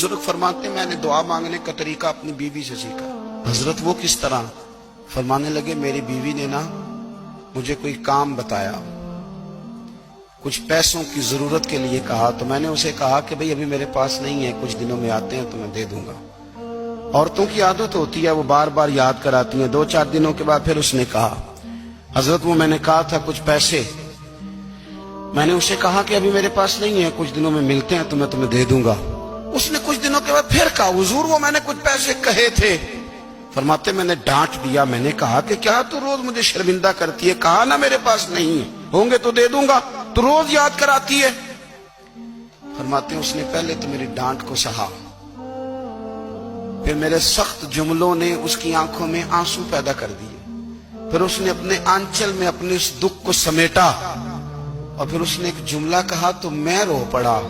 बुजुर्ग फरमाते मैंने दुआ मांगने का तरीका अपनी बीवी से सीखा। हजरत वो किस तरह? फरमाने लगे मेरी बीवी ने ना मुझे कोई काम बताया, कुछ पैसों की जरूरत के लिए कहा, तो मैंने उसे कहा कि भाई अभी मेरे पास नहीं है, कुछ दिनों में आते हैं तो मैं दे दूंगा। औरतों की आदत होती है, वो बार बार याद कराती हैं। 2-4 दिनों के बाद फिर उसने कहा हजरत वो मैंने कहा था कुछ पैसे, मैंने उसे कहा कि अभी मेरे पास नहीं है, कुछ दिनों में मिलते हैं तो मैं तुम्हें दे दूंगा। उसने कुछ दिनों के बाद फिर कहा हुजूर वो मैंने कुछ पैसे कहे थे। फरमाते मैंने डांट दिया, मैंने कहा कि क्या तू रोज मुझे शर्मिंदा करती है, कहा ना मेरे पास नहीं है, होंगे तो दे दूंगा, तू रोज याद कराती है। फरमाते उसने पहले तो मेरी डांट को सहा, फिर मेरे सख्त जुमलों ने उसकी आंखों में आंसू पैदा कर दिए, फिर उसने अपने आंचल में अपने उस दुख को समेटा और फिर उसने एक जुमला कहा तो मैं रो पड़ा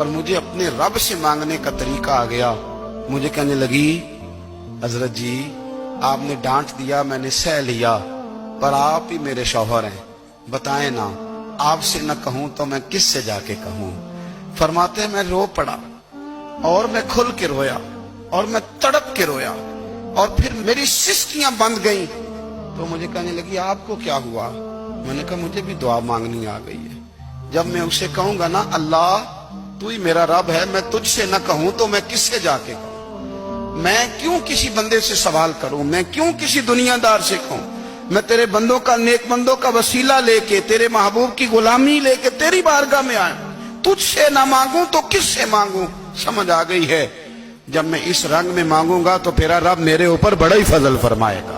और मुझे अपने रब से मांगने का तरीका आ गया। मुझे कहने लगी हजरत जी आपने डांट दिया, मैंने सह लिया, पर आप ही मेरे शौहर हैं, बताएं ना, आपसे न कहूं तो मैं किससे जाके कहूं। फरमाते मैं रो पड़ा और मैं खुल के रोया और मैं तड़प के रोया और फिर मेरी सिसकियां बंद गईं। तो मुझे कहने लगी आपको क्या हुआ? मैंने कहा मुझे भी दुआ मांगनी आ गई है। जब मैं उसे कहूंगा ना अल्लाह तू ही मेरा रब है, मैं तुझसे न कहूं तो मैं किससे जाके कहूं, मैं क्यों किसी बंदे से सवाल करूं, मैं क्यों किसी दुनियादार से कहूं, मैं तेरे बंदों का नेक बंदों का वसीला लेके तेरे महबूब की गुलामी लेके तेरी बारगाह में आया, तुझसे ना मांगूं तो किससे मांगूं। समझ आ गई है, जब मैं इस रंग में मांगूंगा तो तेरा रब मेरे ऊपर बड़ा ही फजल फरमाएगा।